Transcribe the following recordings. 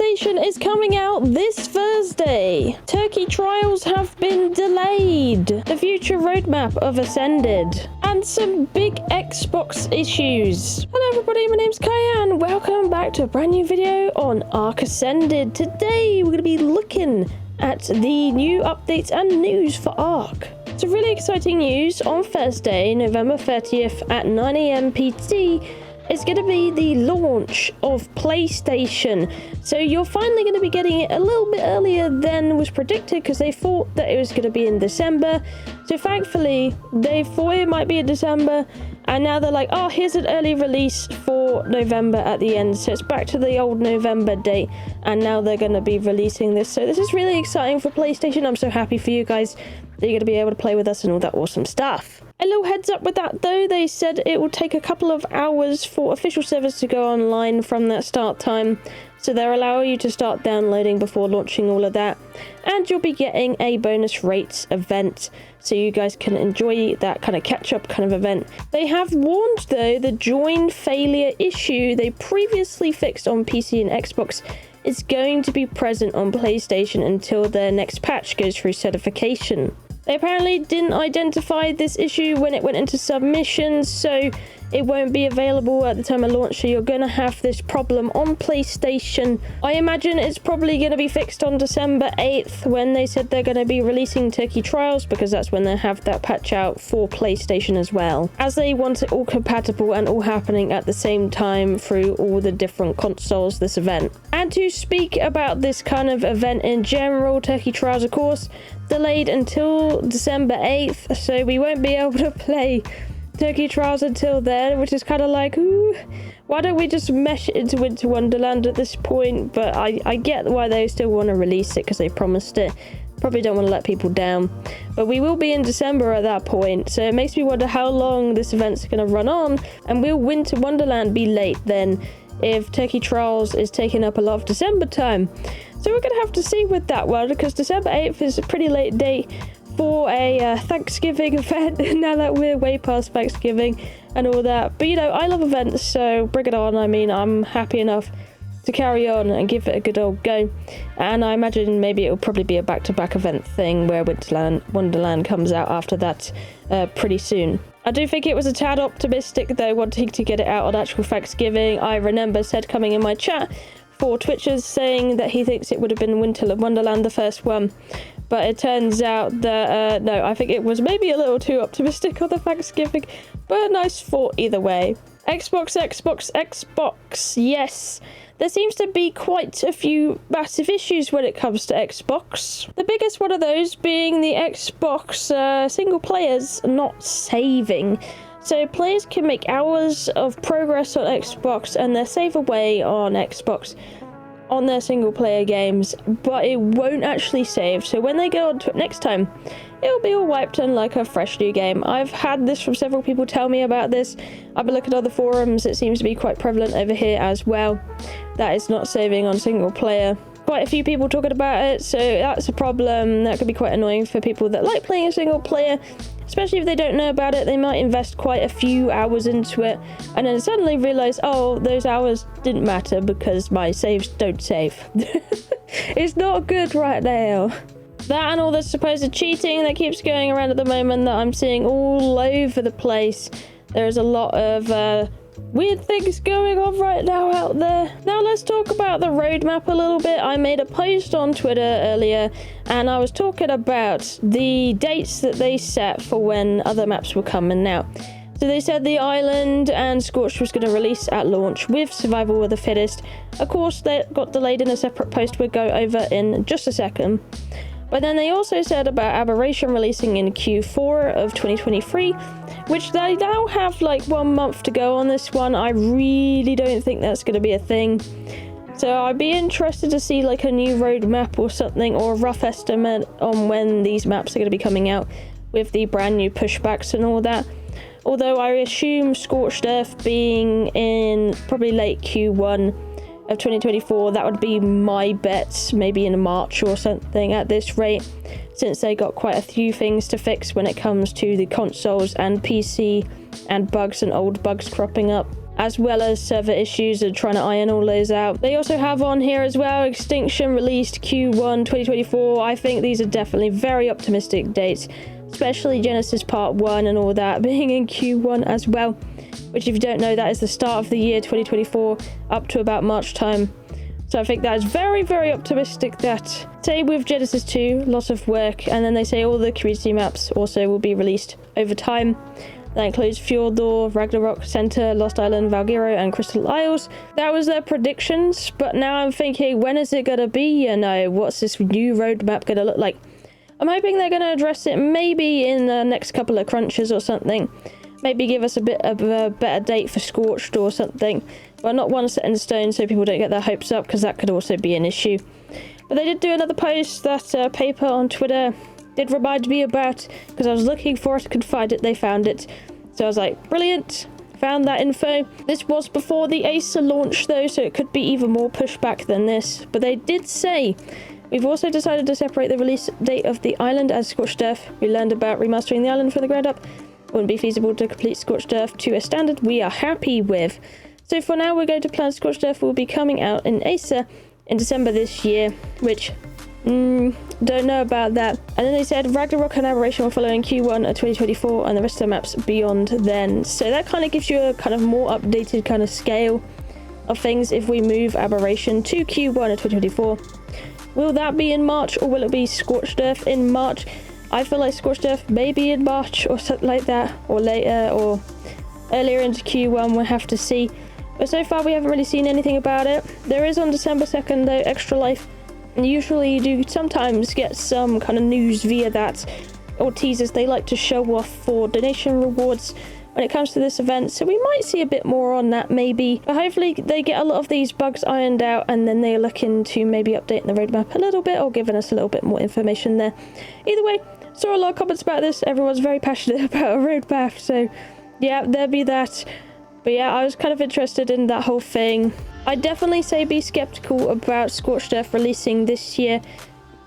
PlayStation is coming out this Thursday. Turkey trials have been delayed. The future roadmap of Ascended. And some big Xbox issues. Hello everybody, my name's Kiah and welcome back to a brand new video on ARK Ascended. Today we're going to be looking at the new updates and news for ARK. So really exciting news. On Thursday, November 30th at 9 AM PT, it's going to be the launch of PlayStation. So you're finally going to be getting it a little bit earlier than was predicted because they thought that it was going to be in December. So thankfully, they thought it might be in December. And now they're like, oh, here's an early release for November at the end. So it's back to the old November date. And now they're going to be releasing this. So this is really exciting for PlayStation. I'm so happy for you guys that you're going to be able to play with us and all that awesome stuff. A little heads up with that though, they said it will take a couple of hours for official servers to go online from that start time. So they'll allow you to start downloading before launching all of that. And you'll be getting a bonus rates event. So you guys can enjoy that kind of catch-up kind of event. They have warned though, the join failure issue they previously fixed on PC and Xbox is going to be present on PlayStation until their next patch goes through certification. They apparently didn't identify this issue when it went into submissions, so it won't be available at the time of launch, so you're going to have this problem on PlayStation. I imagine it's probably going to be fixed on December 8th when they said they're going to be releasing Turkey Trials, because that's when they have that patch out for PlayStation as well, as they want it all compatible and all happening at the same time through all the different consoles this event. And to speak about this kind of event in general, Turkey Trials of course delayed until December 8th, so we won't be able to play Turkey Trials until then, which is kind of like, ooh, why don't we just mesh it into Winter Wonderland at this point? But I get why they still want to release it because they promised it. Probably don't want to let people down, but we will be in December at that point, so it makes me wonder how long this event's going to run on, and will Winter Wonderland be late then if Turkey Trials is taking up a lot of December time? So we're going to have to see with that one, because December 8th is a pretty late date for a Thanksgiving event, now that we're way past Thanksgiving and all that. But you know, I love events, so bring it on. I mean, I'm happy enough to carry on and give it a good old go. And I imagine maybe it'll probably be a back-to-back event thing where Wonderland comes out after that pretty soon. I do think it was a tad optimistic though, wanting to get it out on actual Thanksgiving. I remember said coming in my chat for Twitchers saying that he thinks it would have been Winter Wonderland the first one. But it turns out that, no, I think it was maybe a little too optimistic on the Thanksgiving, but a nice thought either way. Xbox. Yes, there seems to be quite a few massive issues when it comes to Xbox. The biggest one of those being the Xbox single players not saving. So players can make hours of progress on Xbox and their save away on Xbox on their single player games, but it won't actually save. So when they go on to it next time, it'll be all wiped and like a fresh new game. I've had this from several people tell me about this. I've been looking at other forums. It seems to be quite prevalent over here as well. That is not saving on single player. Quite a few people talking about it, so that's a problem. That could be quite annoying for people that like playing a single player, especially if they don't know about it. They might invest quite a few hours into it and then suddenly realize, oh, those hours didn't matter because my saves don't save. It's not good right now. That and all the supposed cheating that keeps going around at the moment that I'm seeing all over the place. There's a lot of weird things going on right now out there. Now let's talk about the roadmap a little bit. I made a post on Twitter earlier and I was talking about the dates that they set for when other maps were coming out. So they said the Island and Scorched was going to release at launch with Survival of the Fittest. Of course, that got delayed in a separate post we'll go over in just a second. But then they also said about Aberration releasing in Q4 of 2023, which they now have like 1 month to go on this one. I really don't think that's going to be a thing. So I'd be interested to see like a new roadmap or something, or a rough estimate on when these maps are going to be coming out with the brand new pushbacks and all that. Although I assume Scorched Earth being in probably late Q1 of 2024, that would be my bet, maybe in March or something at this rate, since they got quite a few things to fix when it comes to the consoles and PC and bugs and old bugs cropping up. as well as server issues and trying to iron all those out. They also have on here as well, Extinction released Q1 2024. I think these are definitely very optimistic dates, especially Genesis Part 1 and all that being in Q1 as well, which if you don't know, that is the start of the year 2024 up to about March time. So I think that is very, very optimistic. That say with Genesis 2, lots of work, and then they say all the community maps also will be released over time. That includes Fjordor, Ragnarok Center, Lost Island, Valgiro, and Crystal Isles. That was their predictions, but now I'm thinking, when is it gonna be? You know, what's this new roadmap gonna look like? I'm hoping they're gonna address it maybe in the next couple of crunches or something. Maybe give us a bit of a better date for Scorched or something, but not one set in stone so people don't get their hopes up, because that could also be an issue. But they did do another post that Paper on Twitter did remind me about, because I was looking for it, couldn't find it, they found it. So I was like, brilliant, found that info. This was before the Acer launch though, so it could be even more pushback than this. But they did say, we've also decided to separate the release date of the island as Scorched Earth. We learned about remastering the island from the ground up. It wouldn't be feasible to complete Scorched Earth to a standard we are happy with. So for now, we're going to plan Scorched Earth will be coming out in Acer in December this year, which don't know about that. And then they said Ragnarok and Aberration will follow in Q1 of 2024 and the rest of the maps beyond then. So that kind of gives you a kind of more updated kind of scale of things if we move Aberration to Q1 of 2024. Will that be in March, or will it be Scorched Earth in March? I feel like Scorched Earth maybe in March or something like that, or later, or earlier into Q1, we'll have to see. But so far we haven't really seen anything about it. There is on December 2nd though, Extra Life. And usually you do sometimes get some kind of news via that, or teasers they like to show off for donation rewards when it comes to this event. So we might see a bit more on that maybe. But hopefully they get a lot of these bugs ironed out, and then they look into maybe updating the roadmap a little bit, or giving us a little bit more information there. Either way, saw a lot of comments about this. Everyone's very passionate about a roadmap, so yeah, there'll be that. But yeah, I was kind of interested in that whole thing. I'd definitely say be skeptical about Scorched Earth releasing this year.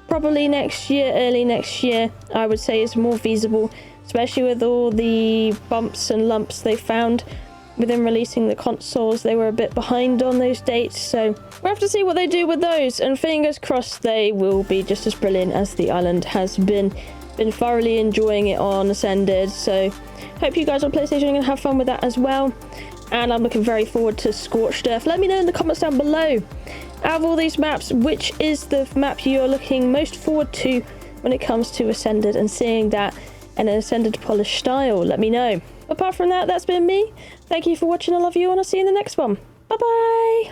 Probably next year, early next year, I would say is more feasible, especially with all the bumps and lumps they found within releasing the consoles. They were a bit behind on those dates, so we'll have to see what they do with those, and fingers crossed they will be just as brilliant as the island has been. Been thoroughly enjoying it on Ascended, so hope you guys on PlayStation are going to have fun with that as well. And I'm looking very forward to Scorched Earth. Let me know in the comments down below, out of all these maps, which is the map you're looking most forward to when it comes to Ascended and seeing that in an Ascended polished style. Let me know. Apart from that, that's been me. Thank you for watching. I love you, and I'll see you in the next one. Bye bye.